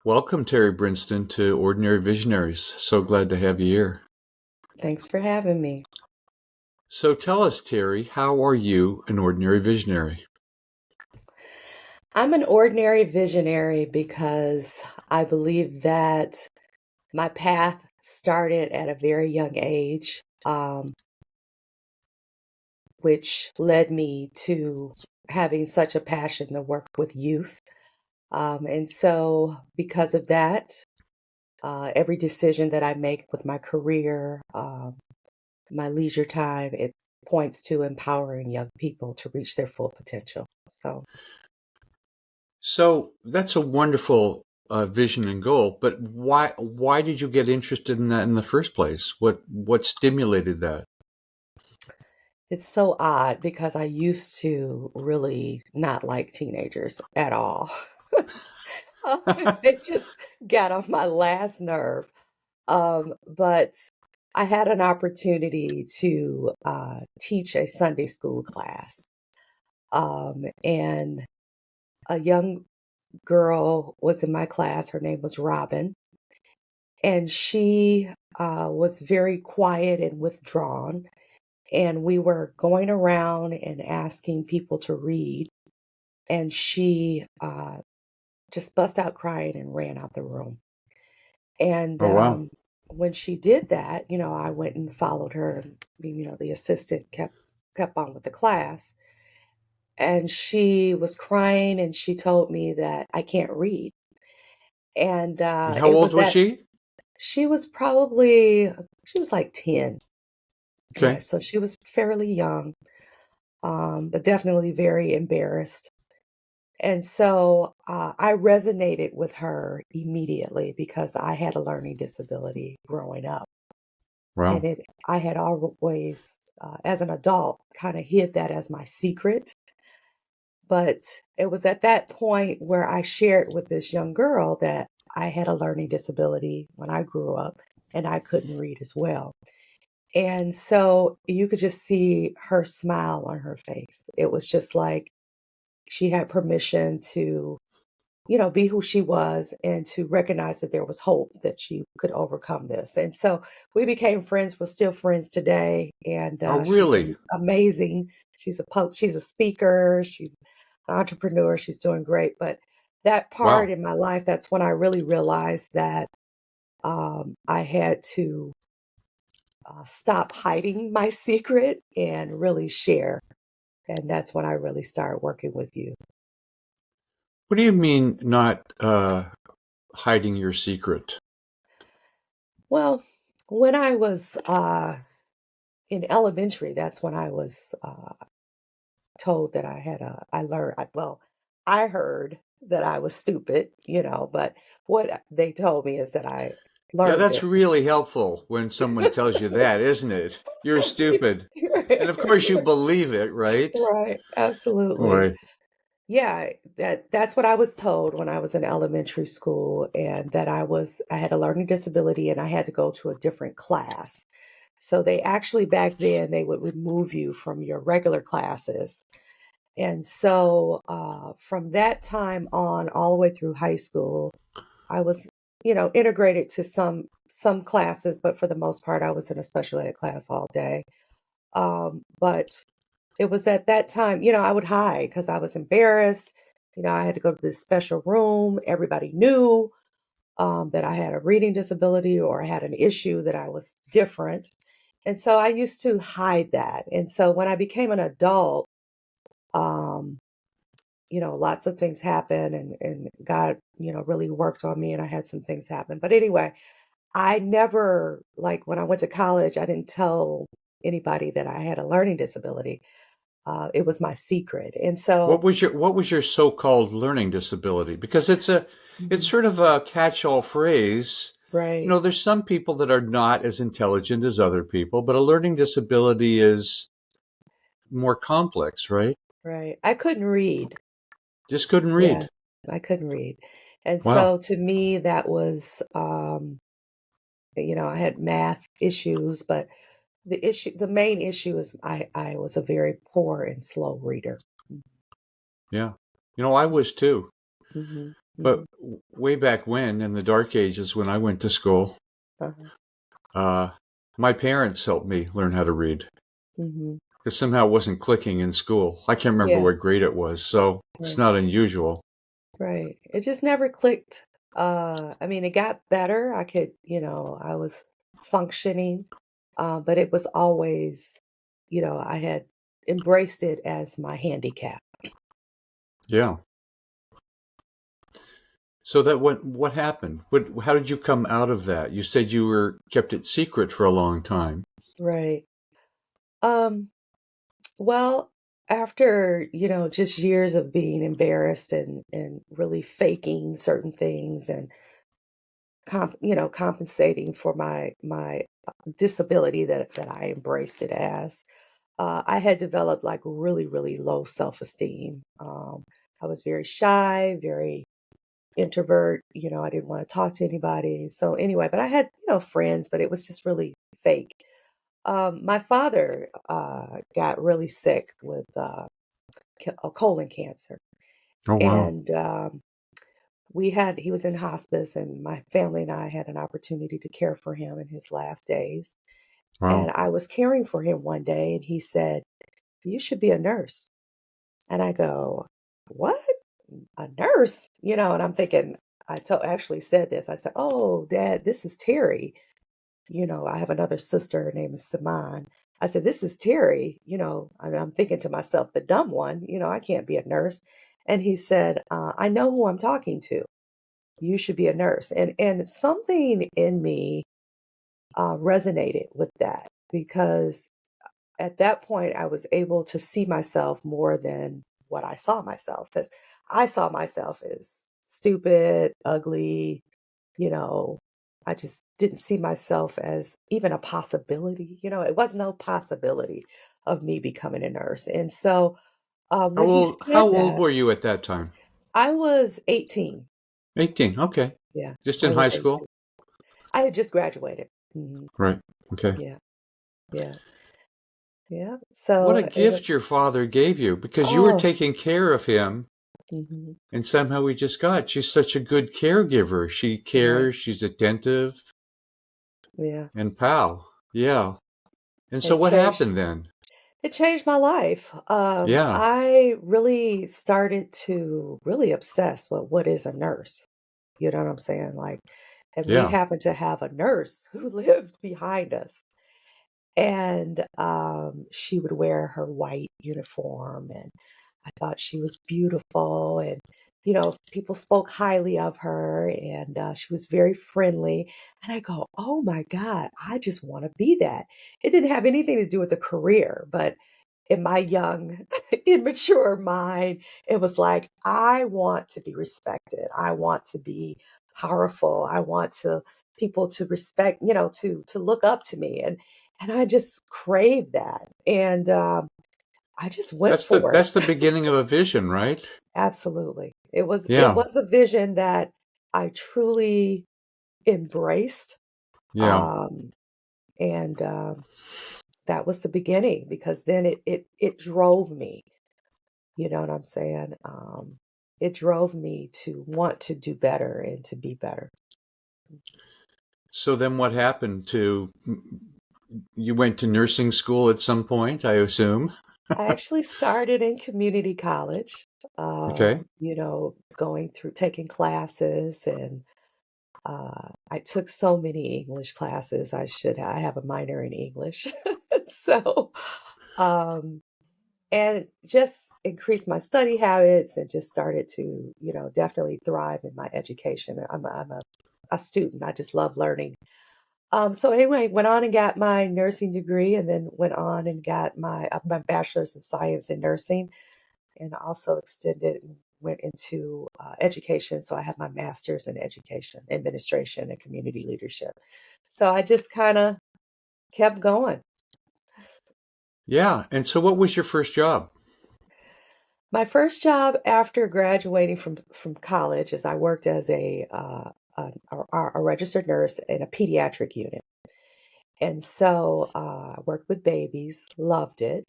Welcome, Terri Brinston, to Ordinary Visionaries. So glad to have you here. Thanks for having me. So tell us, Terri, how are you an ordinary visionary? I'm an ordinary visionary because I believe that my path started at a very young age, which led me to having such a passion to work with youth. And so, because of that, every decision that I make with my career, my leisure time, it points to empowering young people to reach their full potential. So, So that's a wonderful vision and goal, but why did you get interested in that in the first place? What stimulated that? it's so odd because I used to really not like teenagers at all. They just got on my last nerve. But I had an opportunity to teach a Sunday school class. And a young girl was in my class. Her name was Robin. And she was very quiet and withdrawn. And we were going around and asking people to read. And she just bust out crying and ran out the room. And Oh, wow. when she did that, I went and followed her. And, the assistant kept on with the class, and she was crying, and she told me that I can't read. And And how it old was was that she? she was like 10. Yeah, Okay. so she was fairly young, but definitely very embarrassed. And so I resonated with her immediately because I had a learning disability growing up. And Wow. I had always, as an adult, kind of hid that as my secret. But it was at that point where I shared with this young girl that I had a learning disability when I grew up and I couldn't read as well. And so you could just see her smile on her face. It was just like she had permission to be who she was and to recognize that there was hope that she could overcome this. And so we became friends. We're still friends today, and Oh, she's really? doing amazing. She's a speaker. She's an entrepreneur. She's doing great. But that part Wow. in my life, that's when I really realized that I had to stop hiding my secret and really share. And that's when I really started working with you. What do you mean not hiding your secret? Well, when I was in elementary, that's when I was told that I learned, I heard that I was stupid, but what they told me is that I Yeah, learned that's it. really helpful when someone tells you that, isn't it? You're stupid. And of course you believe it, right? Right, absolutely. Boy, Yeah, that's what I was told when I was in elementary school, and that I had a learning disability and I had to go to a different class. So they actually back then they would remove you from your regular classes. And so from that time on, all the way through high school, I was, integrated to some classes, but for the most part, I was in a special ed class all day. But it was at that time, I would hide because I was embarrassed. I had to go to this special room. Everybody knew that I had a reading disability or I had an issue that I was different. And so I used to hide that. And so when I became an adult, um, lots of things happened, and God, really worked on me, and I had some things happen. But anyway, I never, like when I went to college, I didn't tell anybody that I had a learning disability. It was my secret. And so, what was your so-called learning disability? Because it's Mhm. sort of a catch-all phrase. Right, There's some people that are not as intelligent as other people, but a learning disability is more complex, right? right. I couldn't read. Just couldn't Yeah, read. I couldn't read. And Wow. so to me, that was, I had math issues, but the main issue is I was a very poor and slow reader. Yeah. I was too. Mhm. But Mhm. way back when, in the dark ages, when I went to school, Uh-huh. uh, my parents helped me learn how to read Mhm. because somehow it wasn't clicking in school. I can't remember Yeah, what grade it was, so it's right, not unusual. right. It just never clicked. I mean, it got better. I could, I was functioning, but it was always, I had embraced it as my handicap. Yeah. So that what happened? How did you come out of that? You said you were kept it secret for a long time. Right. Um, well, after, just years of being embarrassed and really faking certain things and compensating for my disability that I embraced it as. I had developed like really, really low self-esteem. I was very shy, very introvert. I didn't want to talk to anybody. So anyway, but I had, friends, but it was just really fake. My father got really sick with colon cancer, Oh, wow. and he was in hospice, and my family and I had an opportunity to care for him in his last days. And Wow. I was caring for him one day, and he said, "You should be a nurse." And I go, "What? A nurse?" And I'm thinking, actually said this. I said, "Oh, Dad, this is Terry. I have another sister. Her name is Saman." I said, "This is Terry." And I'm thinking to myself, the dumb one, I can't be a nurse. And he said, "I know who I'm talking to. You should be a nurse." And something in me resonated with that because at that point I was able to see myself more than what I saw myself, because I saw myself as stupid, ugly, you know. I just didn't see myself as even a possibility. It was no possibility of me becoming a nurse. And so How when he old how said old that, were you at that time? I was 18. 18. Okay. Yeah, Just I in high was school? 18. I had just graduated. Hmm. Right. Okay. Yeah, yeah, yeah. What a So it was, gift your father gave you because you were oh, taking care of him hmm, and somehow he just got. She's such a good caregiver. She right. cares, she's attentive, Yeah. and pal. Yeah. And so It what changed happened then? it changed my life. Yeah. I really started to really obsess with what is a nurse. You know what I'm saying? Like, and we Yeah. happened to have a nurse who lived behind us. And she would wear her white uniform, and I thought she was beautiful. And people spoke highly of her, and she was very friendly. And I go, "Oh my God, I just want to be that." It didn't have anything to do with the career, but in my young immature mind, it was like, I want to be respected, I want to be powerful, I want to people to respect, to look up to me. And I just craved that. And I just went for it. That's the beginning of a vision, right? Absolutely. It Yeah. was a vision that I truly embraced. Yeah. Um, and that was the beginning, because then it drove me. You know what I'm saying? It drove me to want to do better and to be better. So then what happened to you went to nursing school at some point, I assume? I actually started in community college, Okay. going through taking classes, and I took so many English classes. I have a minor in English. So, um, and just increased my study habits and just started to, definitely thrive in my education. I'm a student. I just love learning. So anyway, went on and got my nursing degree, and then went on and got my bachelor's in science in nursing, and also extended and went into education. So I have my master's in education, administration, and community leadership. So I just kind of kept going. Yeah. And so what was your first job? My first job after graduating from college is I worked as a registered nurse in a pediatric unit. And so I worked with babies, loved it.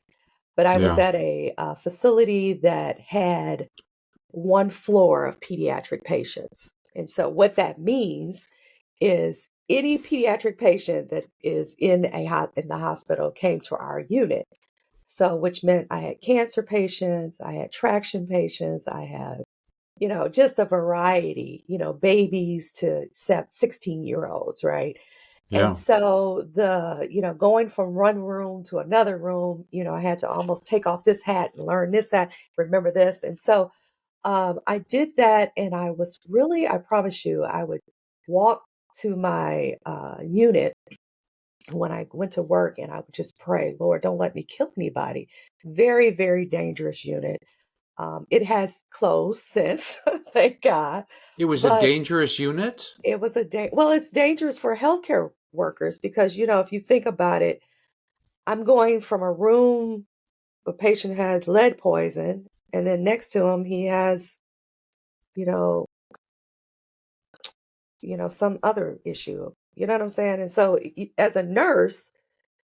But I was Yeah. at a facility that had one floor of pediatric patients. And so what that means is any pediatric patient that is in in the hospital came to our unit. So which meant I had cancer patients, I had traction patients, I had, just a variety, babies to 16-year-olds, right? And Yeah. so going from one room to another room, I had to almost take off this hat and learn this hat, remember this. And so I did that, and I promise you, I would walk to my unit when I went to work, and I would just pray, Lord, don't let me kill anybody. Very, very dangerous unit. It has closed since, thank God. It was a But dangerous unit? it was well, it's dangerous for healthcare workers because, if you think about it, I'm going from a room, a patient has lead poison, and then next to him, he has, you know, some other issue. You know what I'm saying? And so as a nurse,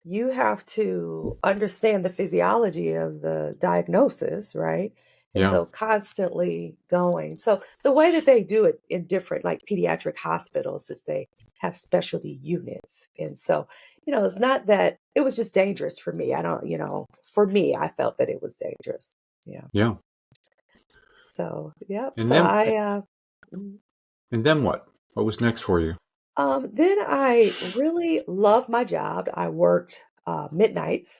you have to understand the physiology of the diagnosis, right? And Yeah. so constantly going. So the way that they do it in different like pediatric hospitals is they have specialty units. And so, it's not that it was just dangerous for me. I don't, for me, I felt that it was dangerous. Yeah. Yeah. So, yep. And So then mm, and then what? What was next for you? then I really loved my job. I worked midnights.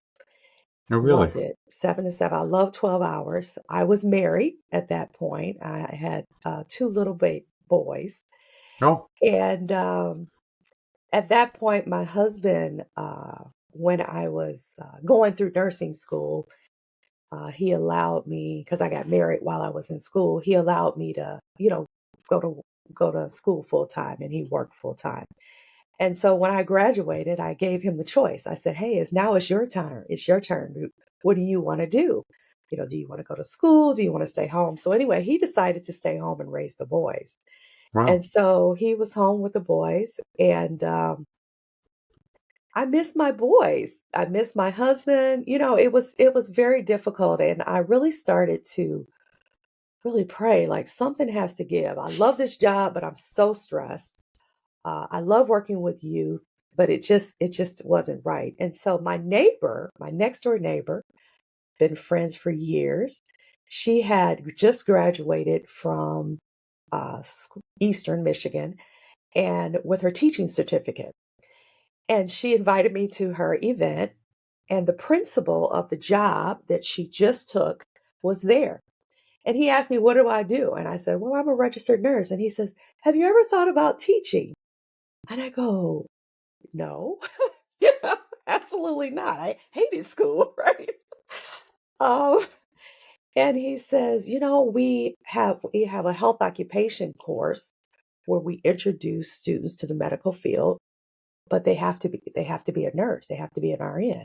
Oh, really? Loved it. 7 to 7. I love 12 hours. I was married at that point. I had two little boys. Oh, And at that point, my husband, when I was going through nursing school, he allowed me, because I got married while I was in school, he allowed me to, go to go to school full time, and he worked full time. And so when I graduated, I gave him the choice. I said, "Hey, it's your turn. It's your turn. What do you want to do? Do you want to go to school? Do you want to stay home?" So anyway, he decided to stay home and raise the boys. wow. And so he was home with the boys, and I miss my boys. I miss my husband. It was very difficult, and I really started to really pray like something has to give. I love this job, but I'm so stressed. I love working with youth, but it just wasn't right. And so my neighbor, my next door neighbor, been friends for years. She had just graduated from Eastern Michigan and with her teaching certificate. And she invited me to her event, and the principal of the job that she just took was there. And he asked me, "What do I do?" And I said, "Well, I'm a registered nurse." And he says, "Have you ever thought about teaching?" And I go, "No." Yeah, absolutely not. I hated school, right? Um, and he says, we have a health occupation course where we introduce students to the medical field, but they have to be a nurse, they have to be an RN.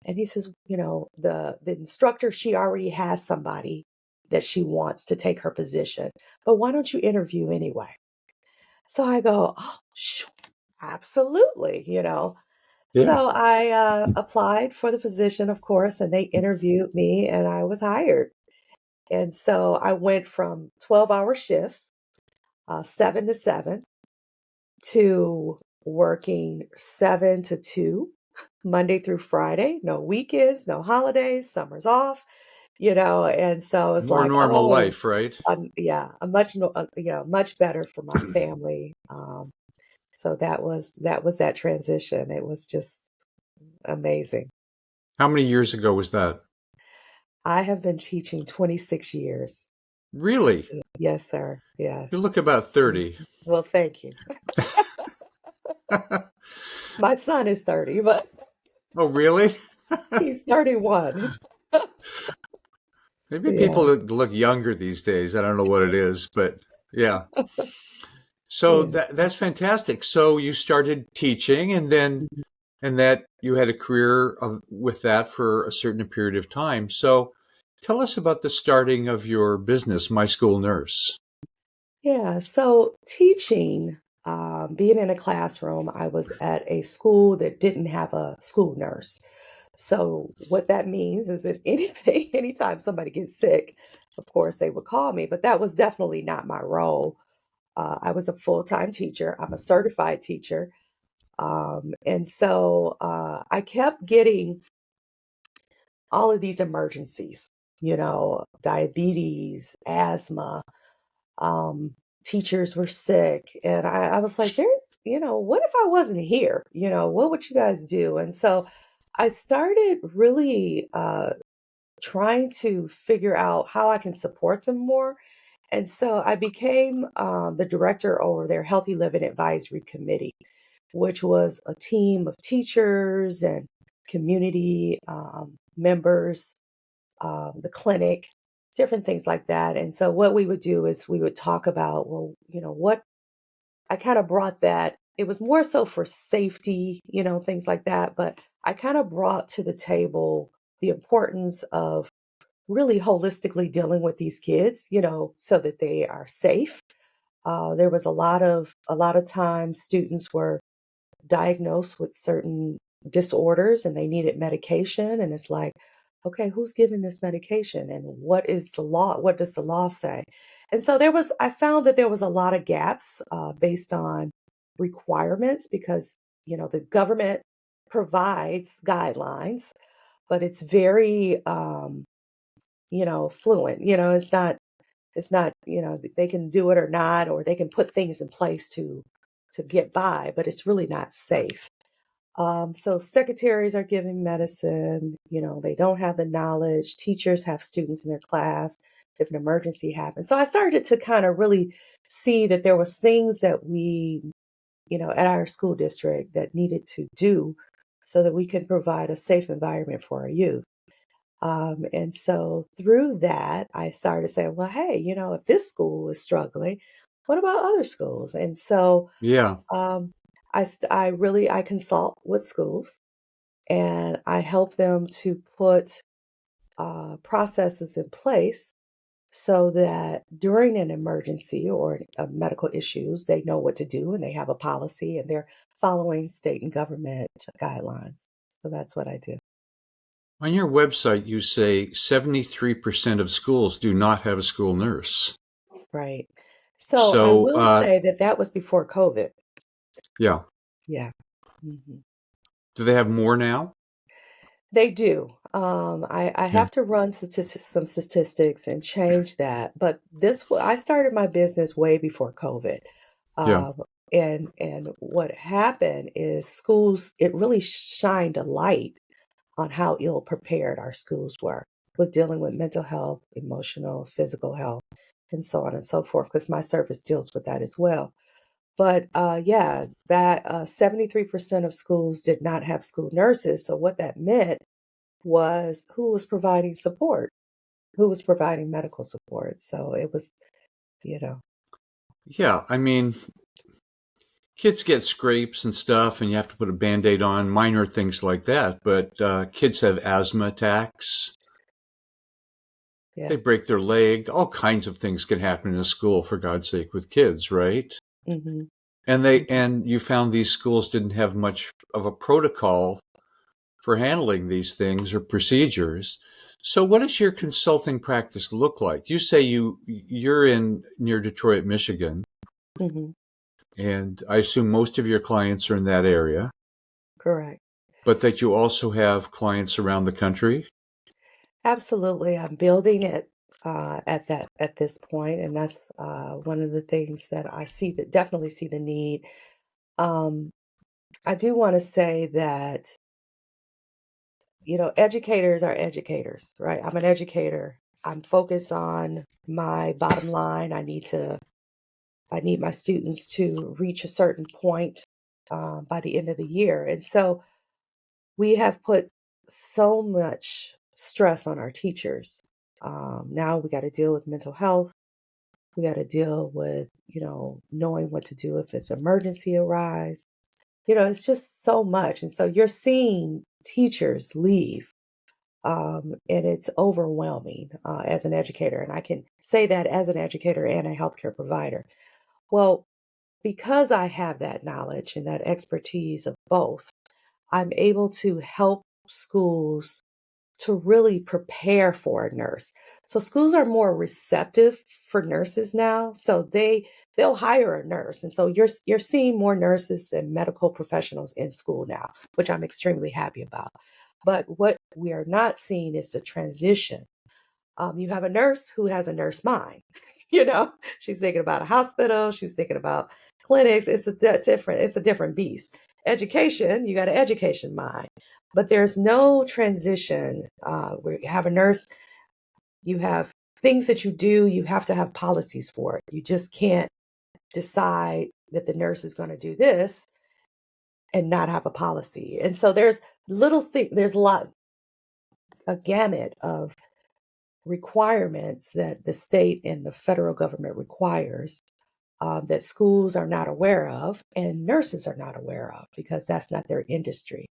And he says, the instructor, she already has somebody that she wants to take her position, but why don't you interview anyway? So I go, "Oh, sure, absolutely." Yeah. So I applied for the position, of course, and they interviewed me and I was hired. And so I went from 12-hour shifts, 7 to 7, to working 7 to 2, Monday through Friday, no weekends, no holidays, summers off, and so it's More like, normal oh, life, right? yeah, a much, much better for my family. So that was that transition. It was just amazing. How many years ago was that? I have been teaching 26 years. Really? Yes, sir. You Yes. look about Mm. 30. Well, thank you. My son is 30, but Oh, really? he's 31. Maybe people Yeah. look younger these days. I don't know what it is, but yeah. So Yeah. that's fantastic. So you started teaching, and that you had a career with that for a certain period of time. So tell us about the starting of your business, My School Nurse. Yeah. So teaching, being in a classroom, I was at a school that didn't have a school nurse. So what that means is if anything, anytime somebody gets sick, of course they would call me, but that was definitely not my role. I was a full-time teacher. I'm a certified teacher. And so I kept getting all of these emergencies, diabetes, asthma, um, teachers were sick. And I was like, what if I wasn't here? What would you guys do? And so I started really trying to figure out how I can support them more. And so I became the director over their Healthy Living Advisory Committee, which was a team of teachers and community members, the clinic, different things like that. And so what we would do is we would talk about, well, what I kind of brought that. It was more so for safety, things like that. But I kind of brought to the table the importance of really holistically dealing with these kids, so that they are safe. There was a lot of times students were diagnosed with certain disorders and they needed medication, and it's like, okay, who's giving this medication and what is the law? What does the law say? And so I found that there was a lot of gaps based on requirements because the government provides guidelines, but it's very fluent. It's not, they can do it or not, or they can put things in place to get by, but it's really not safe. So secretaries are giving medicine, they don't have the knowledge. Teachers have students in their class if an emergency happens. So I started to kind of really see that there was things that we, at our school district that needed to do so that we can provide a safe environment for our youth. And so through that, I started saying, well, hey, if this school is struggling, what about other schools? And so Yeah. um, I consult with schools and I help them to put processes in place so that during an emergency or medical issues, they know what to do and they have a policy and they're following state and government guidelines. So that's what I do. On your website, you say 73% of schools do not have a school nurse. Right. So I So, will say that that was before COVID. yeah. Yeah. Mhm. Do they have more now? They do. I Yeah. have to run some statistics and change that, but I started my business way before COVID. Yeah. Um, and what happened is schools, it really shined a light on how ill prepared our schools were with dealing with mental health, emotional, physical health, and so on and so forth, because my service deals with that as well. But yeah, that 73% of schools did not have school nurses. So what that meant was who was providing support, who was providing medical support. So it was, you know, Yeah. I mean, kids get scrapes and stuff, and you have to put a Band-Aid on, minor things like that. But kids have asthma attacks. They yeah. break their leg. All kinds of things can happen in a school, for God's sake, with kids, right? Hmm. And you found these schools didn't have much of a protocol for handling these things or procedures. So what does your consulting practice look like? You say you're in near Detroit, Michigan, Hmm. and I assume most of your clients are in that area, Correct. but that you also have clients around the country. Absolutely. I'm building it at this point, and that's one of the things that I see that definitely see the need. Um, I do want to say that educators are educators, right? I'm an educator. I'm focused on my bottom line. I need my students to reach a certain point by the end of the year. And so we have put so much stress on our teachers. Now we got to deal with mental health. We got to deal with, knowing what to do if it's emergency arise. It's just so much. And so you're seeing teachers leave, and it's overwhelming as an educator. And I can say that as an educator and a healthcare provider. Well, because I have that knowledge and that expertise of both, I'm able to help schools to really prepare for a nurse. So schools are more receptive for nurses now. So they'll hire a nurse. And so you're seeing more nurses and medical professionals in school now, which I'm extremely happy about. But what we are not seeing is the transition. You have a nurse who has a nurse mind. She's thinking about a hospital, she's thinking about clinics. It's a different beast. Education, you got an education mind, but there's no transition. Where you have a nurse, you have things that you do, you have to have policies for it. You just can't decide that the nurse is going to do this and not have a policy. And so there's a gamut of requirements that the state and the federal government requires, that schools are not aware of and nurses are not aware of because that's not their industry.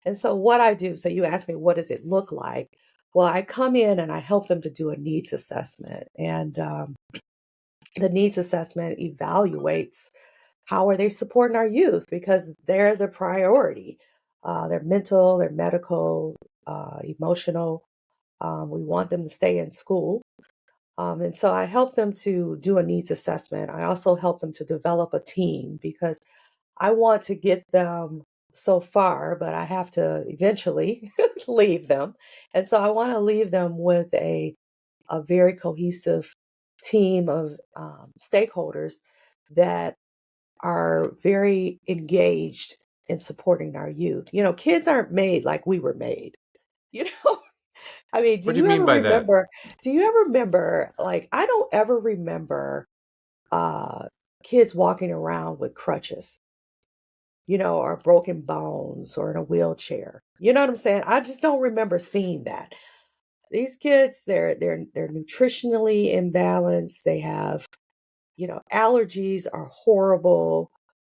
And so what I do, so you ask me, what does it look like? Well, I come in and I help them to do a needs assessment. And the needs assessment evaluates how are they supporting our youth because they're the priority. Their mental, their medical, emotional. We want them to stay in school. And so I help them to do a needs assessment. I also help them to develop a team because I want to get them so far, but I have to eventually leave them. And so I want to leave them with a very cohesive team of stakeholders that are very engaged in supporting our youth. Kids aren't made like we were made. You know, I mean, What do you mean by that? do you ever remember, like, I don't ever remember uh kids walking around with crutches, or broken bones or in a wheelchair. You know what I'm saying? I just don't remember seeing that. These kids, they're nutritionally imbalanced. They have, allergies are horrible.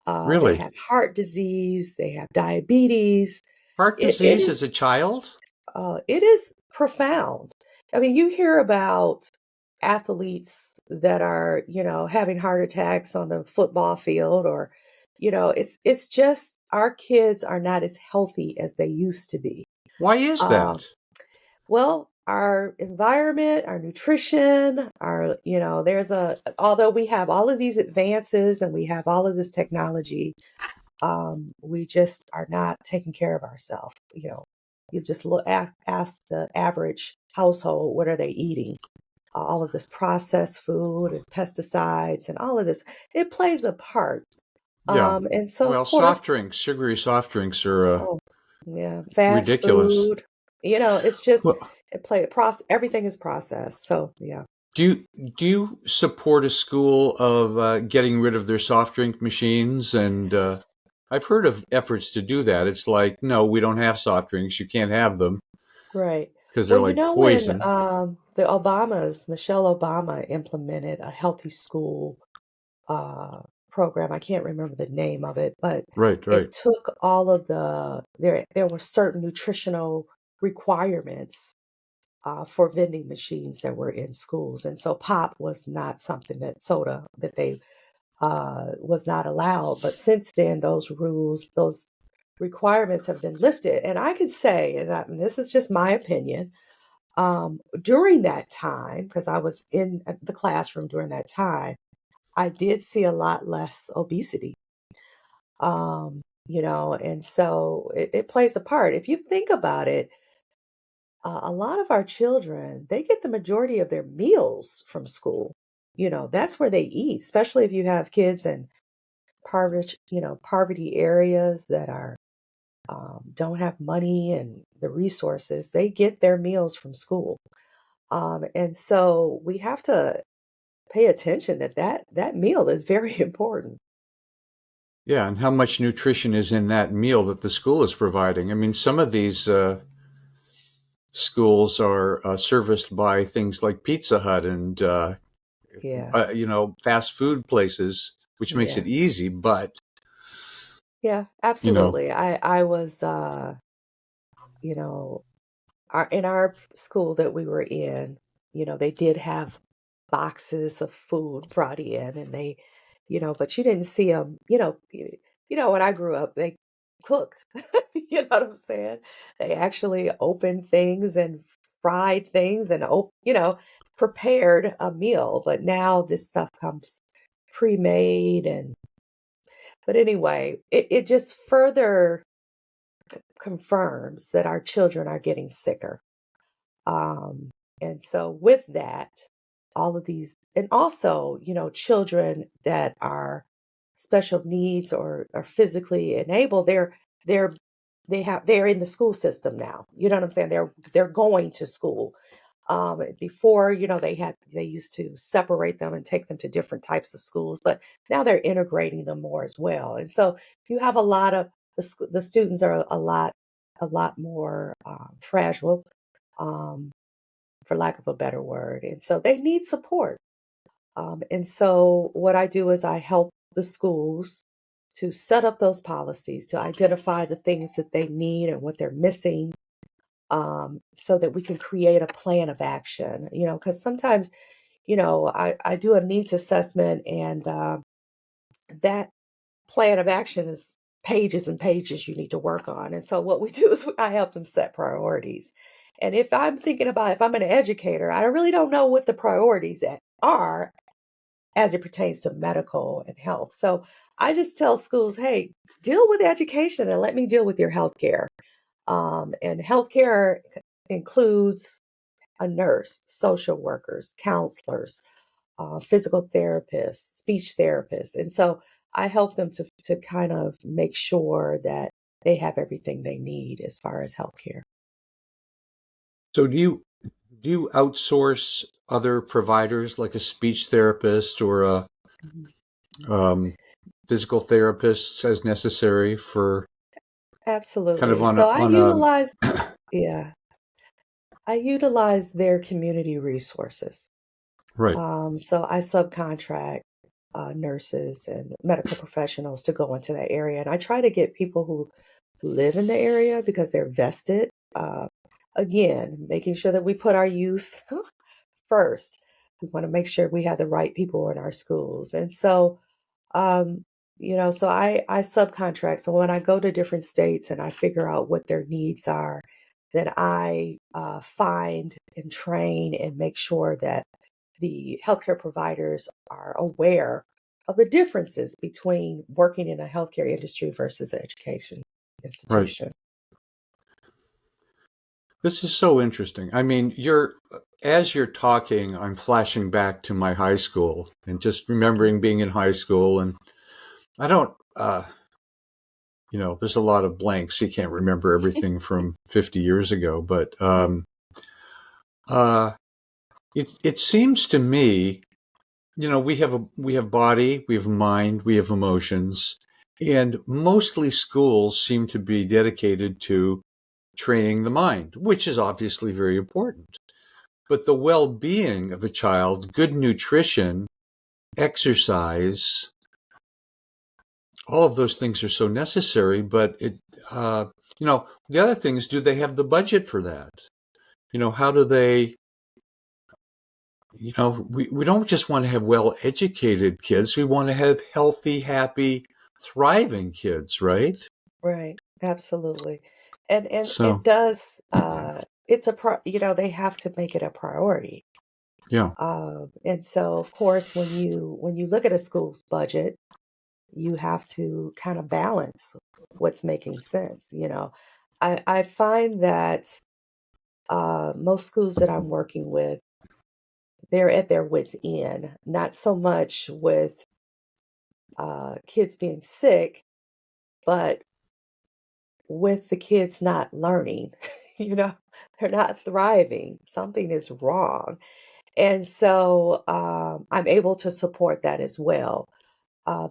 They Really? have heart disease, they have diabetes. Heart It disease as is a child? It is profound. I mean, you hear about athletes that are, having heart attacks on the football field or, it's just our kids are not as healthy as they used to be. Why is Um, that? well, our environment, our nutrition, although we have all of these advances and we have all of this technology, we just are not taking care of ourselves. You just ask the average household, what are they eating? All of this processed food and pesticides and all of this, it plays a part. Yeah. And so, of Well, soft course, drinks, sugary soft drinks are oh, yeah, fast ridiculous. food, it's just, Well, everything is processed. So, yeah. do you support a school of getting rid of their soft drink machines? And I've heard of efforts to do that. It's like, no, we don't have soft drinks. You can't have them Right. because they're Well, like when poison. Michelle Obama implemented a healthy school uh, program, I can't remember the name of it, but Right, it right. took all of there were certain nutritional requirements for vending machines that were in schools. And so pop was not something soda that they was not allowed. But since then, those requirements have been lifted. And I can say, and this is just my opinion, during that time, because I was in the classroom during that time, I did see a lot less obesity. And so it plays a part. If you think about it, a lot of our children, they get the majority of their meals from school. That's where they eat, especially if you have kids in poverty areas that are don't have money and the resources. They get their meals from school, and so we have to pay attention that meal is very important. Yeah, and how much nutrition is in that meal that the school is providing? I mean, some of these schools are serviced by things like Pizza Hut and Yeah, fast food places, which makes yeah, it easy. But yeah, you know, absolutely. I was, you know, in our school that we were in, they did have boxes of food brought in, and but you didn't see them. When I grew up, cooked. You know what I'm saying? They actually opened things and fried things and prepared a meal. But now this stuff comes pre-made, and but anyway, it just further confirms that our children are getting sicker. Um, and so with that, all of these, and also, children that are special needs or are physically enabled, they're they're in the school system now. You know what I'm saying? They're going to school. Before, they used to separate them and take them to different types of schools, but now they're integrating them more as well. And so you have a lot of the students are a lot more fragile, um, for lack of a better word. And so they need support. And so what I do is I help the schools to set up those policies, to identify the things that they need and what they're missing, so that we can create a plan of action. Because sometimes, I do a needs assessment, and that plan of action is pages and pages you need to work on. And so what we do is I help them set priorities. And if I'm an educator, I really don't know what the priorities are as it pertains to medical and health. So I just tell schools, hey, deal with education and let me deal with your healthcare. And healthcare includes a nurse, social workers, counselors, physical therapists, speech therapists. And so I help them to kind of make sure that they have everything they need as far as healthcare. So do you outsource other providers like a speech therapist or a Mhm. um, physical therapist as necessary for kind of Absolutely. on So a I on a utilize, yeah, I utilize their community resources. right. So I subcontract nurses and medical professionals to go into that area. And I try to get people who live in the area because they're vested. Again, making sure that we put our youth first. We want to make sure we have the right people in our schools. And so, um, so I subcontract. So when I go to different states and I figure out what their needs are, then I find and train and make sure that the healthcare providers are aware of the differences between working in a healthcare industry versus an education Right. institution. This is so interesting. I mean, as you're talking, I'm flashing back to my high school and just remembering being in high school. And I don't, there's a lot of blanks. You can't remember everything from 50 years ago, but uh, it seems to me, we have body, we have mind, we have emotions, and mostly schools seem to be dedicated to training the mind, which is obviously very important. But the well-being of a child, good nutrition, exercise, all of those things are so necessary. But uh, the other thing is, do they have the budget for that? How do they, we don't just want to have well-educated kids. We want to have healthy, happy, thriving kids, right? Right, absolutely. And it So, does it's they have to make it a priority. yeah, And so of course when you look at a school's budget, you have to kind of balance what's making sense. I find that most schools that I'm working with, they're at their wits' end, not so much with kids being sick, but with the kids not learning. you know, they're not thriving. Something is wrong. And so I'm able to support that as well.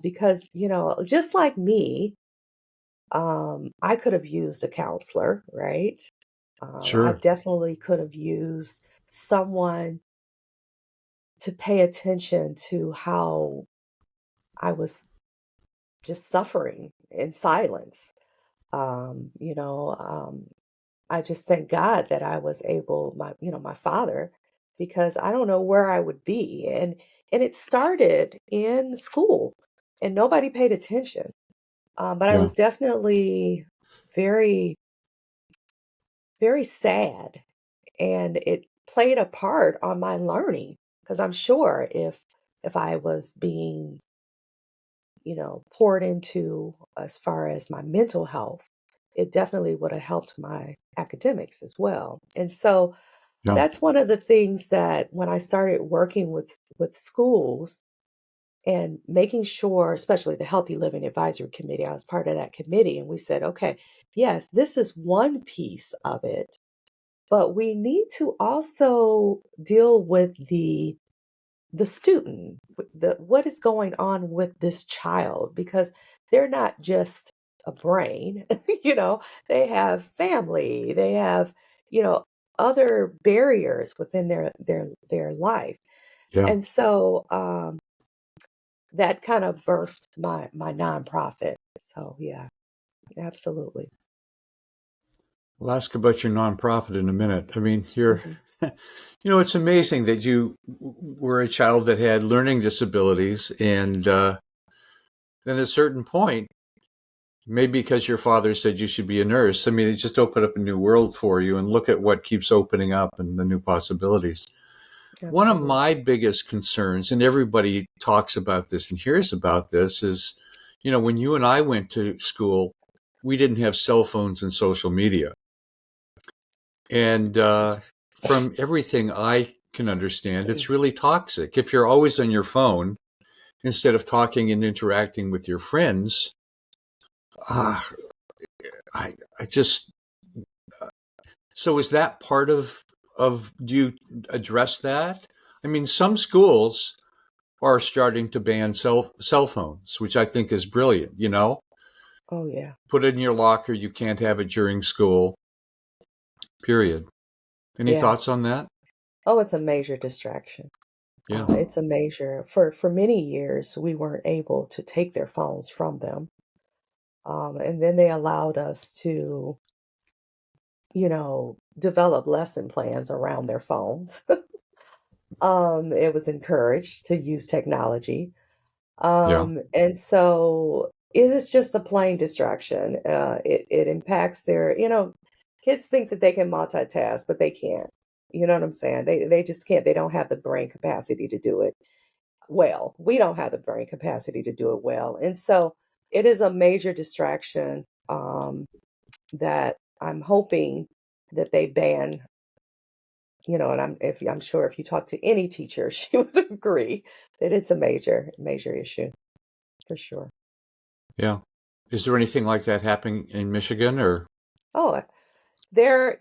Because, just like me, I could have used a counselor, right? I sure. definitely could have used someone to pay attention to how I was just suffering in silence. Um, you know, um, I just thank God that I was able, my father, because I don't know where I would be. And it started in school and nobody paid attention. But I Yeah. was definitely very, very sad, and it played a part on my learning because I'm sure if I was being, poured into as far as my mental health, it definitely would have helped my academics as well. And so Yeah. that's one of the things that when I started working with schools and making sure, especially the Healthy Living Advisory Committee, I was part of that committee, and we said, okay, yes, this is one piece of it, but we need to also deal with the student, the what is going on with this child, because they're not just a brain, they have family, they have, you know, other barriers within their life. Yeah. And so that kind of birthed my nonprofit. So yeah, absolutely. I'll ask about your nonprofit in a minute. I mean, Hmm. it's amazing that you were a child that had learning disabilities, and then at a certain point, maybe because your father said you should be a nurse, I mean, it just opened up a new world for you, and look at what keeps opening up and the new possibilities. One of Absolutely. my biggest concerns, and everybody talks about this and hears about this, is, when you and I went to school, we didn't have cell phones and social media. And from everything I can understand, it's really toxic. If you're always on your phone instead of talking and interacting with your friends, ah, I just, so is that part of, do you address that? I mean, some schools are starting to ban cell phones, which I think is brilliant, Oh yeah. put it in your locker. You can't have it during school, period. Any Yeah. thoughts on that? Oh, it's a major distraction. Yeah. It's a major for many years we weren't able to take their phones from them. And then they allowed us to, develop lesson plans around their phones. It was encouraged to use technology. Yeah. And so it is just a plain distraction. It impacts kids think that they can multitask, but they can't. You know what I'm saying? They just can't. They don't have the brain capacity to do it well. We don't have the brain capacity to do it well. And so it is a major distraction that I'm hoping that they ban, and I'm sure if you talk to any teacher, she would agree that it's a major, major issue for sure. Yeah. Is there anything like that happening in Michigan or? Oh, they're,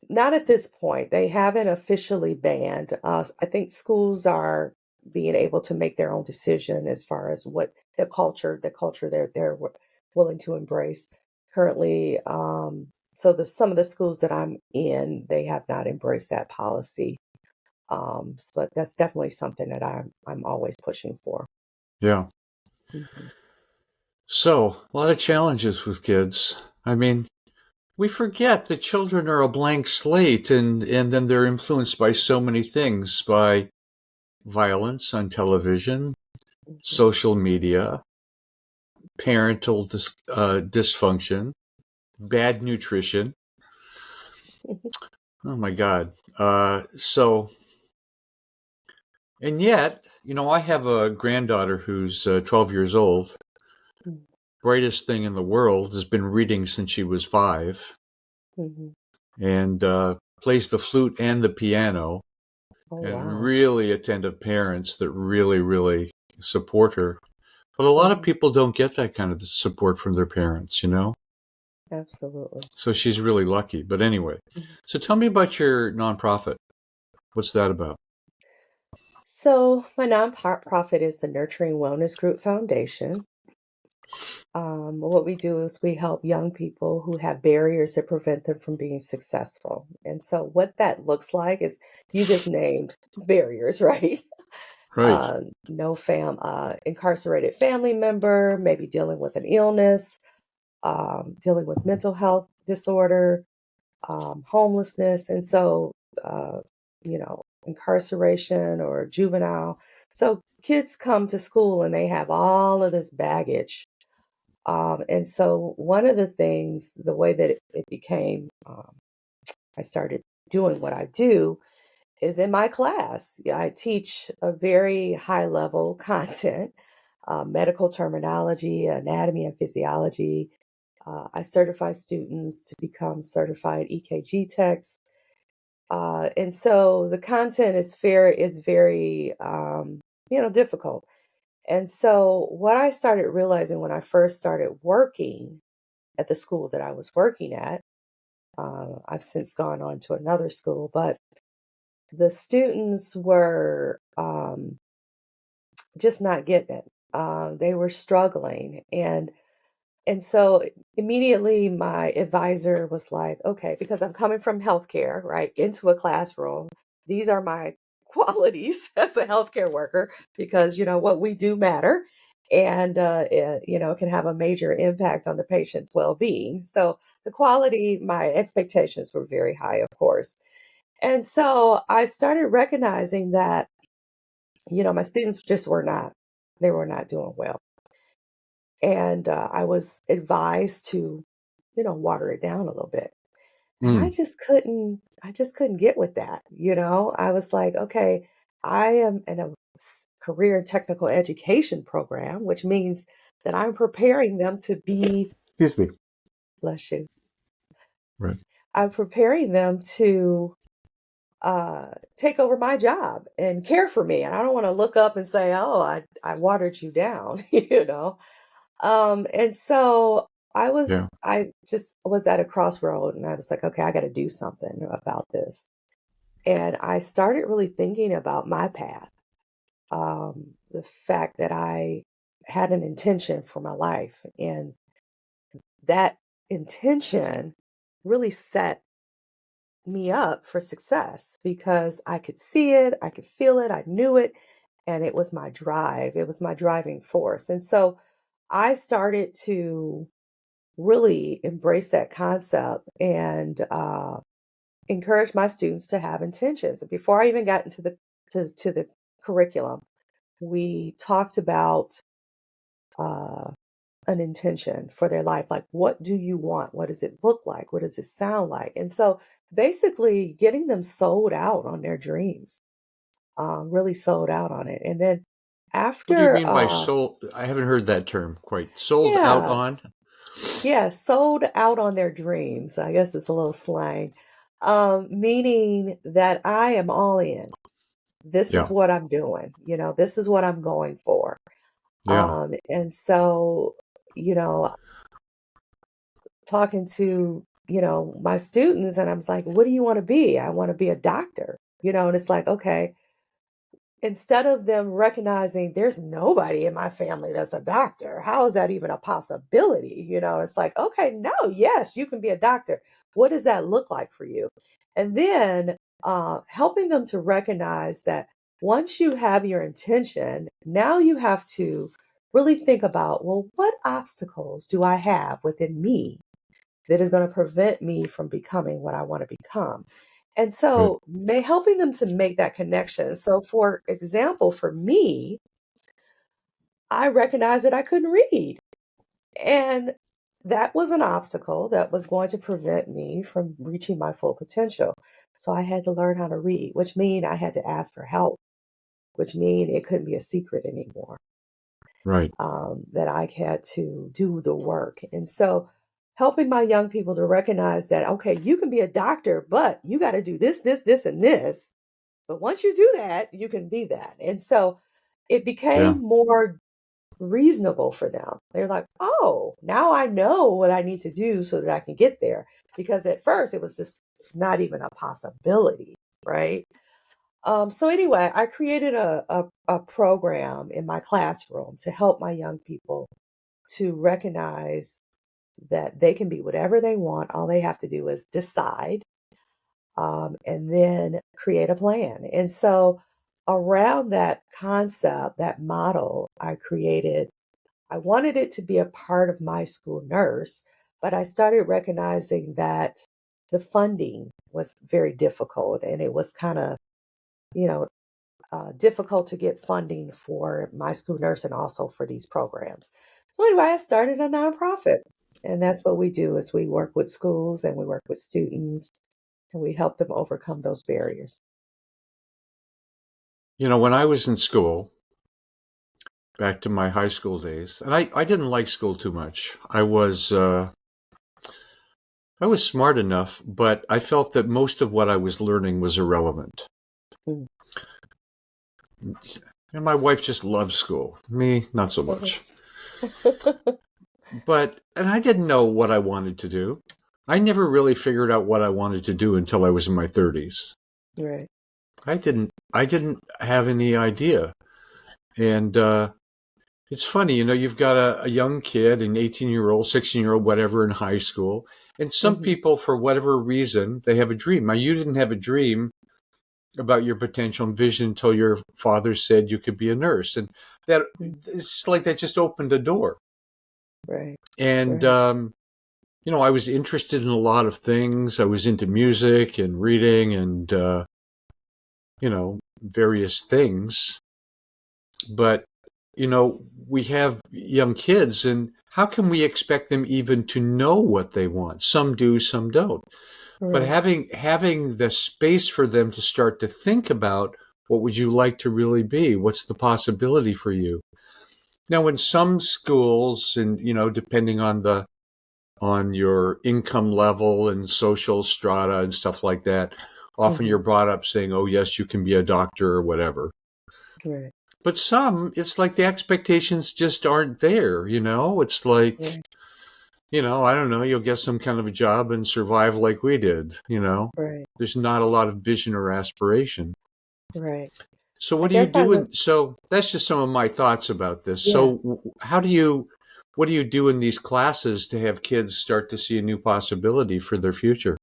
not at this point. They haven't officially banned us. I think schools are being able to make their own decision as far as what the culture they're willing to embrace currently. So some of the schools that I'm in, they have not embraced that policy. But that's definitely something that I'm always pushing for. Yeah. Mhm. So, a lot of challenges with kids. I mean, we forget that children are a blank slate, and then they're influenced by so many things, by violence on television, Mhm. social media, parental dysfunction, bad nutrition. Oh my God. And yet, I have a granddaughter who's 12 years old. Mhm. Brightest thing in the world, has been reading since she was 5, Mhm. and plays the flute and the piano, Oh and wow. really attentive parents that really, really support her. But a lot of Mhm. people don't get that kind of support from their parents. Absolutely. So she's really lucky. But anyway, Mhm. so tell me about your nonprofit. What's that about? So my nonprofit is the Nurturing Wellness Group Foundation. What we do is we help young people who have barriers that prevent them from being successful. And so what that looks like is you just named barriers, right? Right. No incarcerated family member, maybe dealing with an illness, dealing with mental health disorder, homelessness, and so incarceration or juvenile. So kids come to school and they have all of this baggage, And so one of the things, the way that it became, I started doing what I do is in my class. Yeah, I teach a very high level content, medical terminology, anatomy and physiology. I certify students to become certified EKG techs. And so the content is very difficult. And so what I started realizing when I first started working at the school that I was working at, I've since gone on to another school, but the students were just not getting it. They were struggling, and so immediately my advisor was like, okay, because I'm coming from healthcare, right, into a classroom. These are my qualities as a healthcare worker because, what we do matter. And, it can have a major impact on the patient's well being. So the quality, my expectations were very high, of course. And so I started recognizing that, my students just they were not doing well. And I was advised to, water it down a little bit. And Mm. I just couldn't get with that. I was like, okay, I am in a career and technical education program, which means that I'm preparing them to be, Excuse me. bless you, Right. I'm preparing them to take over my job and care for me. And I don't want to look up and say, oh, I watered you down, And so Yeah. I just was at a crossroad and I was like, okay, I got to do something about this. And I started really thinking about my path, the fact that I had an intention for my life. And that intention really set me up for success because I could see it, I could feel it, I knew it, and it was my drive. It was my driving force. And so I started to really embrace that concept and encourage my students to have intentions. Before I even got into the curriculum, we talked about uh, an intention for their life. Like, what do you want? What does it look like? What does it sound like? And so, basically, getting them sold out on their dreams, really sold out on it. And then What do you after, mean by sold? I haven't heard that term quite. Sold out yeah, on? yeah, sold out on their dreams. I guess it's a little slang, meaning that I am all in. This is Yeah. what I'm doing. This is what I'm going for. Yeah. And so, you know, talking to, my students, and I was like, what do you want to be? I want to be a doctor, and it's like, okay, instead of them recognizing there's nobody in my family that's a doctor, how is that even a possibility? It's like, okay, no, yes, you can be a doctor. What does that look like for you? And then helping them to recognize that once you have your intention, now you have to really think about, well, what obstacles do I have within me that is going to prevent me from becoming what I want to become? And Right. so, helping them to make that connection. So, for example, for me, I recognized that I couldn't read. And that was an obstacle that was going to prevent me from reaching my full potential. So, I had to learn how to read, which means I had to ask for help, which means it couldn't be a secret anymore. Right. That I had to do the work. And so helping my young people to recognize that, okay, you can be a doctor, but you got to do this, this, this, and this. But once you do that, you can be that. And so it Yeah. became more reasonable for them. They're like, oh, now I know what I need to do so that I can get there. Because at first it was just not even a possibility, right? So anyway, I created a program in my classroom to help my young people to recognize that they can be whatever they want. All they have to do is decide, and then create a plan. And so around that concept, that model, I wanted it to be a part of my school nurse, but I started recognizing that the funding was very difficult and it was kind of, you know, difficult to get funding for my school nurse and also for these programs. So anyway, I started a nonprofit, and that's what we do is we work with schools and we work with students and we help them overcome those barriers. When I was in school, back to my high school days, and I didn't like school too much. I was smart enough, but I felt that most of what I was learning was irrelevant. Mm. And my wife just loved school. Me, not so much. And I didn't know what I wanted to do. I never really figured out what I wanted to do until I was in my 30s. Right. I didn't have any idea. And it's funny, you've got a young kid, an 18-year-old, 16-year-old, whatever, in high school. And some Hmm. people, for whatever reason, they have a dream. Now, you didn't have a dream about your potential and vision until your father said you could be a nurse. And that it's like that just opened a door. Right. And, Right. I was interested in a lot of things. I was into music and reading and, various things. But, we have young kids, and how can we expect them even to know what they want? Some do, some don't. But Right. having the space for them to start to think about what would you like to really be? What's the possibility for you? Now, in some schools, and depending on your income level and social strata and stuff like that, often Hmm. you're brought up saying, "Oh, yes, you can be a doctor or whatever." Right. But some, it's like the expectations just aren't there. It's like, Right. I don't know, you'll get some kind of a job and survive like we did. Right. There's not a lot of vision or aspiration. Right. So I what do you guess I do was, so that's just some of my thoughts about this. yeah. So what do you do in these classes to have kids start to see a new possibility for their future?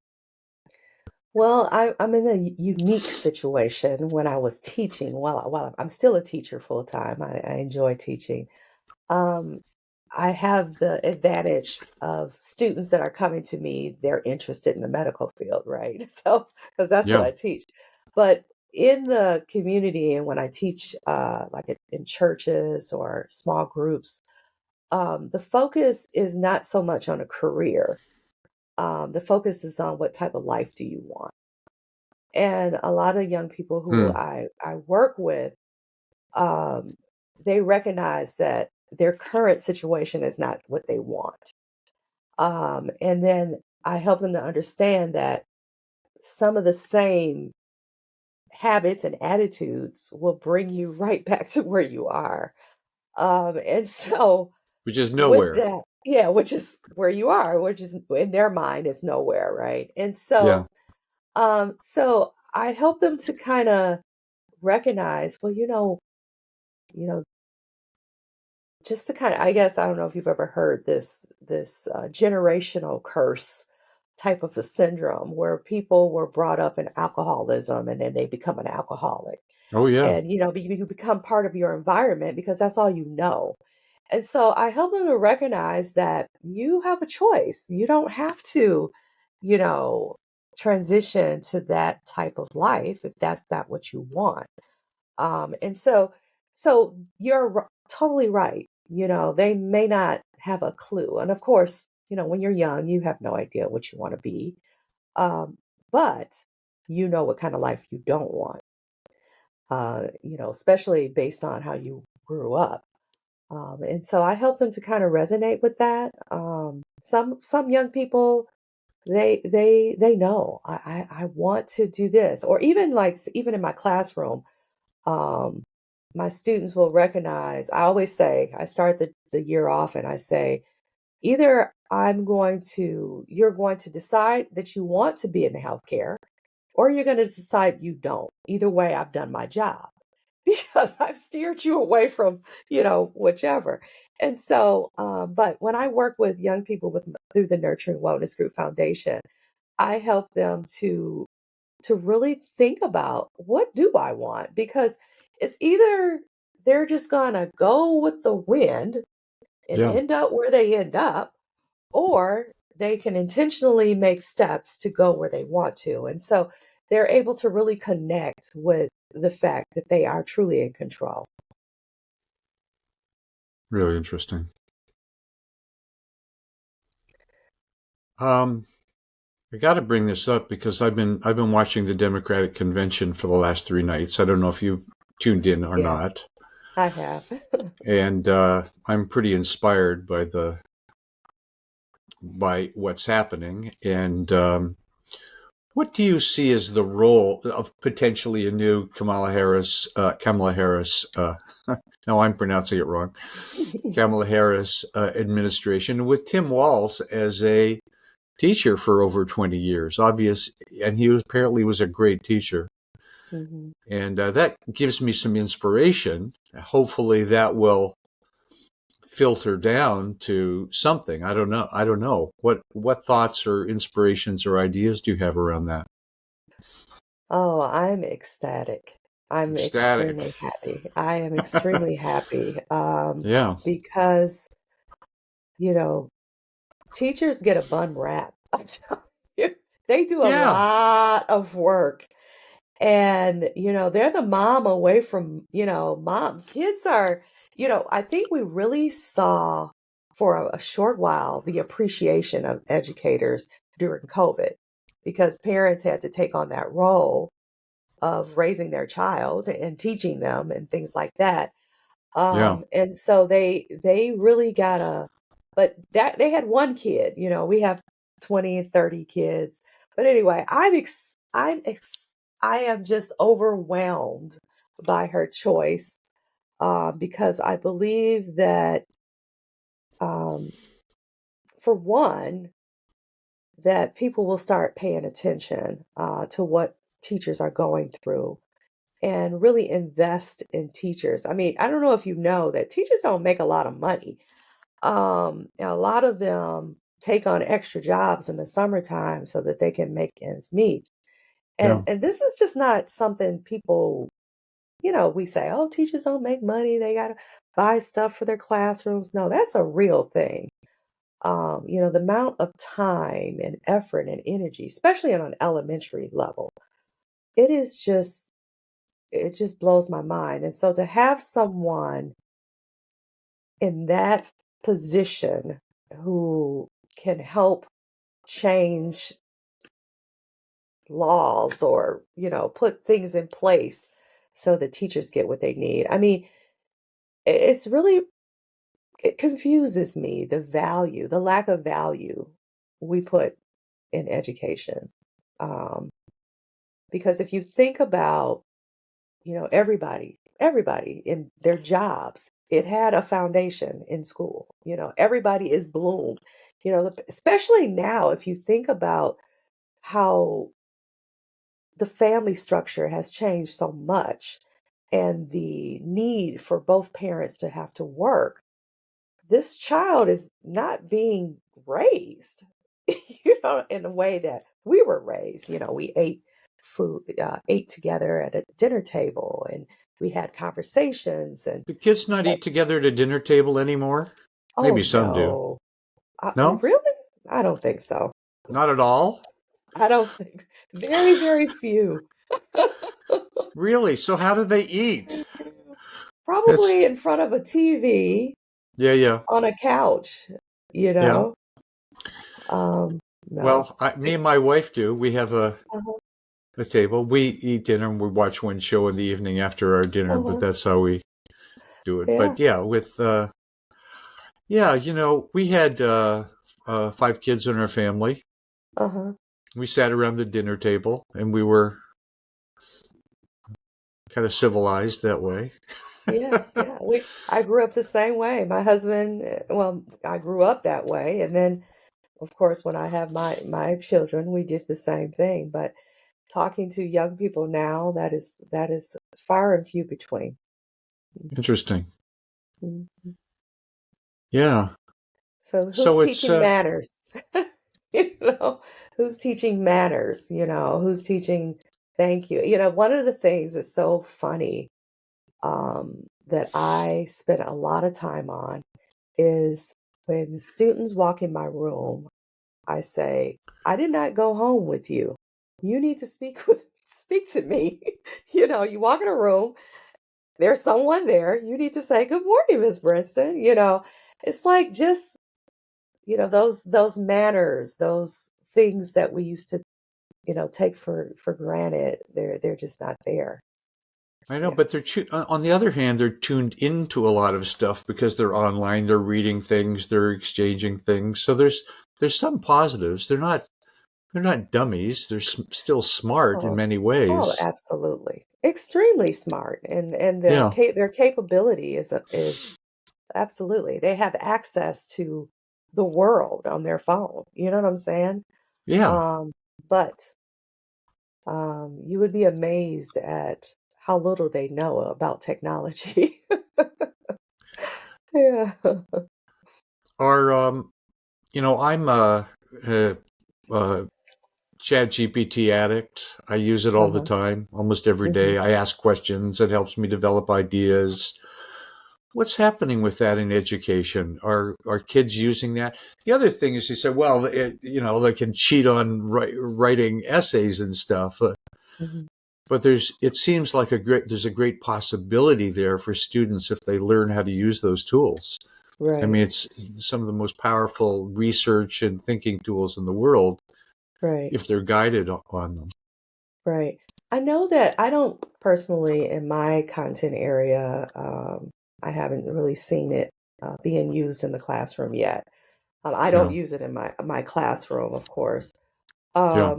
Well, I'm in a unique situation when I was teaching. While I'm still a teacher full time, I enjoy teaching. Um, I have the advantage of students that are coming to me, they're interested in the medical field, right? So, because that's what Yeah. I teach. But in the community and when I teach, like in churches or small groups, the focus is not so much on a career. The focus is on what type of life do you want? And a lot of young people who Hmm. I work with, um, they recognize that their current situation is not what they want. And then I help them to understand that some of the same habits and attitudes will bring you right back to where you are. And so Which is with nowhere. that, yeah, which is where you are, which is in their mind is nowhere, right? And Yeah. so I help them to kind of recognize, well, you know, just to kind of, I guess, I don't know if you've ever heard this generational curse type of a syndrome where people were brought up in alcoholism and then they become an alcoholic. Oh yeah. And you become part of your environment because that's all you know. And so I help them to recognize that you have a choice. You don't have to, you know, transition to that type of life if that's not what you want. And so you're totally right. They may not have a clue. And of course, when you're young, you have no idea what you want to be. Um, but you know what kind of life you don't want, especially based on how you grew up. And so I help them to kind of resonate with that. Some young people, they know I want to do this, or even like even in my classroom, um, my students will recognize. I always say I start the year off and I say either you're going to decide that you want to be in healthcare, or you're going to decide you don't. Either way, I've done my job because I've steered you away from, whichever. And so, but when I work with young people through the Nurturing Wellness Group Foundation, I help them to really think about what do I want? Because it's either they're just gonna go with the wind and Yeah. end up where they end up, or they can intentionally make steps to go where they want to. And so they're able to really connect with the fact that they are truly in control. Really interesting. Um, I got to bring this up because I've been watching the Democratic convention for the last 3 nights. I don't know if you tuned in or Yes, not, I have. and I'm pretty inspired by what's happening. And what do you see as the role of potentially a new Kamala Harris? No, I'm pronouncing it wrong. Kamala Harris administration with Tim Walz as a teacher for over 20 years, and he apparently was a great teacher. Mhm. And that gives me some inspiration. Hopefully that will filter down to something. I don't know. I don't know. What thoughts or inspirations or ideas do you have around that? Oh, I'm ecstatic. I'm Ecstatic. extremely happy. I am extremely happy Yeah. because, you know, teachers get a bun rap. I'm telling you, they do a Yeah. lot of work. And, they're the mom away from, mom. Kids are, I think we really saw for a short while the appreciation of educators during COVID because parents had to take on that role of raising their child and teaching them and things like that. Yeah. And so they really got but that they had one kid, we have 20, 30 kids. But anyway, I am just overwhelmed by her choice, because I believe that, um, for one, that people will start paying attention, to what teachers are going through and really invest in teachers. I mean, I don't know if you know that teachers don't make a lot of money. A lot of them take on extra jobs in the summertime so that they can make ends meet. And Yeah. and this is just not something people, we say, oh, teachers don't make money. They got to buy stuff for their classrooms. No, that's a real thing. The amount of time and effort and energy, especially on an elementary level, it is just it just blows my mind. And so to have someone in that position who can help change laws or, put things in place so that teachers get what they need. I mean, it's really, it confuses me the lack of value we put in education. Um, because if you think about, everybody in their jobs, it had a foundation in school. Everybody is bloomed, especially now, if you think about how the family structure has changed so much and the need for both parents to have to work, this child is not being raised, in the way that we were raised. We ate together at a dinner table and we had conversations and, Do kids not but, eat together at a dinner table anymore? oh Maybe some do. no, No? really? I don't think so. Not at all? I don't think, very, very few. Really? So how do they eat? It's Probably in front of a TV yeah, yeah. on a couch, you Yeah. know? Um, no. Well, me and my wife do. We have Uh-huh, a table. We eat dinner and we watch one show in the evening after our dinner, but uh-huh, that's how we do it. yeah, But yeah, yeah, we had 5 kids in our family. uh-huh, We sat around the dinner table and we were kind of civilized that way. yeah, yeah. I grew up the same way. My husband, well, I grew up that way, and then, of course, when I have my children, we did the same thing. But talking to young people now, that is far and few between. Interesting. Mhm. Yeah. So who's So it's teaching manners? You know, who's teaching manners? Who's teaching thank you? One of the things that's so funny, that I spent a lot of time on is when students walk in my room, I say, I did not go home with you. You need to speak with me speak to me. You know, you walk in a room, there's someone there, you need to say, "Good morning, Miss Brinston." You know, it's like just, you know, those manners, those things that we used to, you know, take for granted. They're just not there. I know, Yeah. but on the other hand, they're tuned into a lot of stuff because they're online, they're reading things, they're exchanging things. So there's some positives. They're not dummies. They're still smart in Oh, many oh, ways. absolutely. Extremely smart. And Yeah, their capability is absolutely. They have access to the world on their phone. You know what I'm saying? yeah, Um, but you would be amazed at how little they know about technology. Yeah. Or I'm a Chat GPT addict. I use it all the Uh-huh. time, almost every Hmm. day. I ask questions. It helps me develop ideas. What's happening with that in education? Are kids using that? The other thing is, you say, well, they can cheat on writing essays and stuff, Hmm. but it seems like there's a great possibility there for students if they learn how to use those tools. I Right. mean, it's some of the most powerful research and thinking tools in the world Right. if they're guided on them. Right. I know that I don't personally in my content area, I haven't really seen it being used in the classroom yet. I don't Yeah, use it in my classroom, of course. yeah,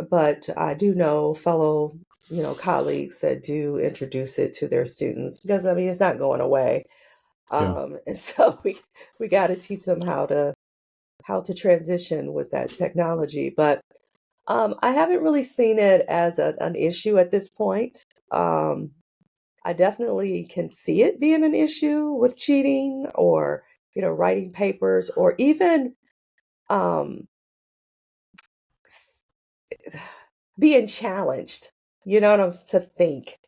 But I do know fellow, you know, colleagues that do introduce it to their students because I mean it's not going away. yeah. And so we got to teach them how to transition with that technology. But I haven't really seen it as an issue at this point. I definitely can see it being an issue with cheating or, you know, writing papers or even um, being challenged, you know what to think.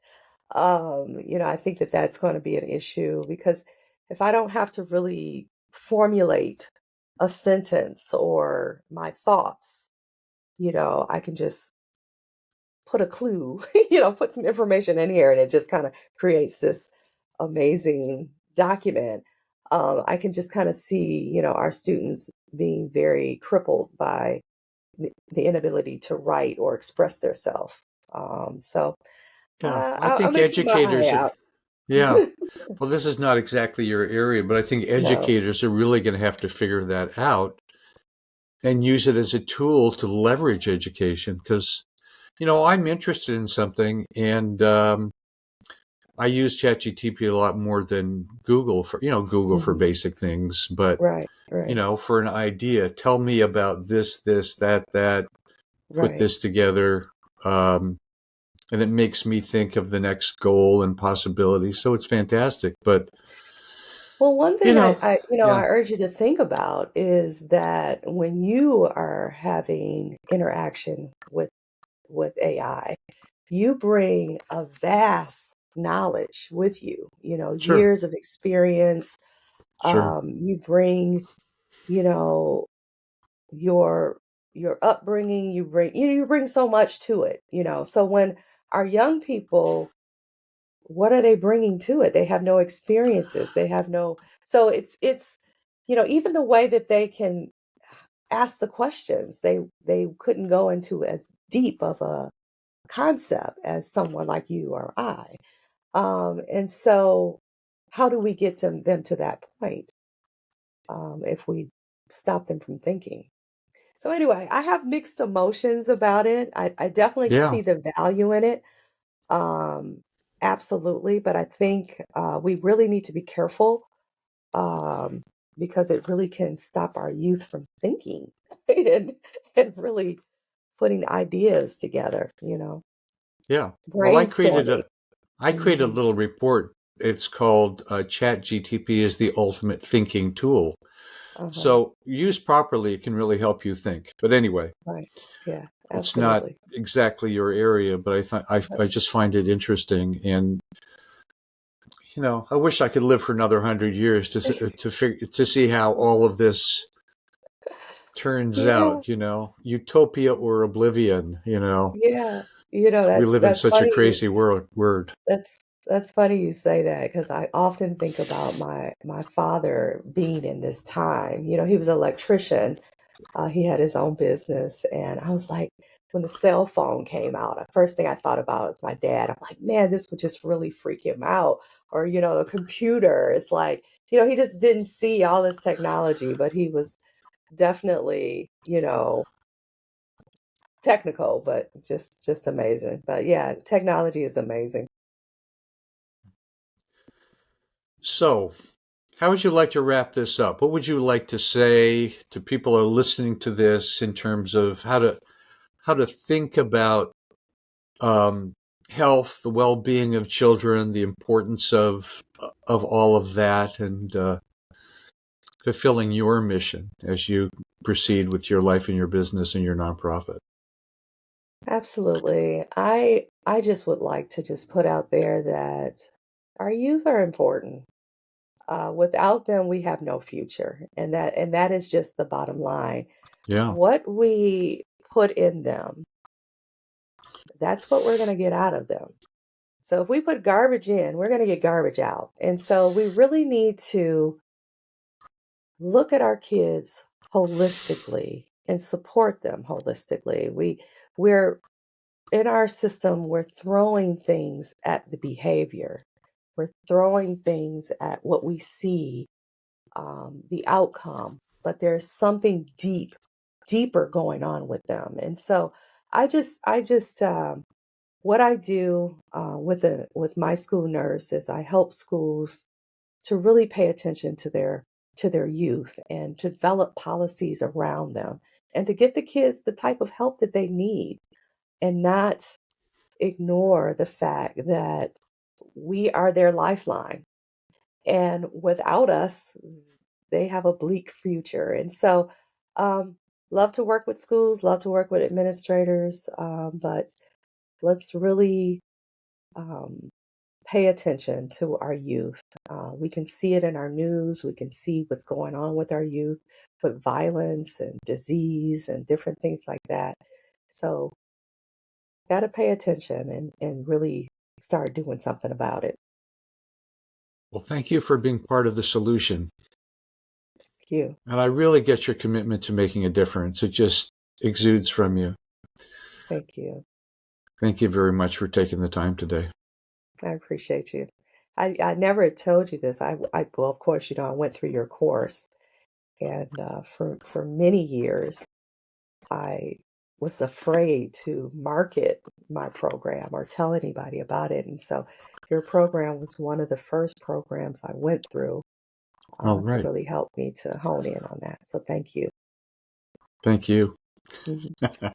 You know, I think that that's going to be an issue because if I don't have to really formulate a sentence or my thoughts, you know, I can just put a clue, you know, put some information in here and it just kind of creates this amazing document. I can just kind of see, you know, our students being very crippled by the inability to write or express themselves. So Yeah. I I'm think gonna keep my eye educators, out. yeah. Well, this is not exactly your area, but I think No. educators are really going to have to figure that out and use it as a tool to leverage education because, I'm interested in something and I use ChatGPT a lot more than Google for Mhm. basic things, but, Right, right, for an idea, tell me about this, that, put right. this together. Um, and it makes me think of the next goal and possibility. So it's fantastic. But, Well, one you thing know, I yeah, urge you to think about is that when you are having interaction with AI, you bring a vast knowledge with you, you know, sure, years of experience. sure. You bring, you know, your your upbringing, you bring so much to it, you know. So when our young people, what are they bringing to it? They have no experiences. They have no, so it's you know, even the way that they can ask the questions, they couldn't go into as deep of a concept as someone like you or I. And so how do we get them to that point if we stop them from thinking? So anyway, I have mixed emotions about it. I definitely Yeah, see the value in it. Um, absolutely. But I think we really need to be careful um, because it really can stop our youth from thinking and, and really putting ideas together, you know, yeah. Well, brainstorming. I created a Hmm. little report. It's called Chat GTP is the ultimate thinking tool. Uh-huh. So used properly, it can really help you think. But anyway, Right. Yeah, it's not absolutely. exactly your area, but I just find it interesting. And I wish I could live for another 100 years to see how all of this turns Yeah. out. Utopia or oblivion. Yeah. We live in that's such a funny. crazy world. Word. That's funny you say that because I often think about my father being in this time. He was an electrician. He had his own business, and I was like, when the cell phone came out, the first thing I thought about was my dad. I'm like, man, this would just really freak him out. Or a computer. It's like, he just didn't see all this technology, but he was definitely, technical, but just amazing. But yeah, technology is amazing. So, how would you like to wrap this up? What would you like to say to people who are listening to this in terms of how to think about um, health, the well-being of children, the importance of all of that, and fulfilling your mission as you proceed with your life and your business and your nonprofit? Absolutely. I just would like to just put out there that our youth are important. Without them, we have no future, and that is just the bottom line. Yeah. What we put in them, that's what we're going to get out of them. So if we put garbage in, we're going to get garbage out. And so we really need to look at our kids holistically and support them holistically. We're in our system, we're throwing things at the behavior. We're throwing things at what we see, the outcome, but there's something deeper going on with them. And so what I do with my school nurse is I help schools to really pay attention to their youth and to develop policies around them and to get the kids the type of help that they need and not ignore the fact that we are their lifeline. And without us, they have a bleak future. And so, um, love to work with schools, love to work with administrators, but let's really um, pay attention to our youth. We can see it in our news, we can see what's going on with our youth, with violence and disease and different things like that. So, got to pay attention and really start doing something about it. Well, thank you for being part of the solution. Thank you. And I really get your commitment to making a difference. It just exudes from you. Thank you. Thank you very much for taking the time today. I appreciate you. I never had told you this. Well, of course, I went through your course, and for many years, I was afraid to market my program or tell anybody about it. And so, your program was one of the first programs I went through All to right. really help me to hone in on that. So, thank you. Thank you. Mhm.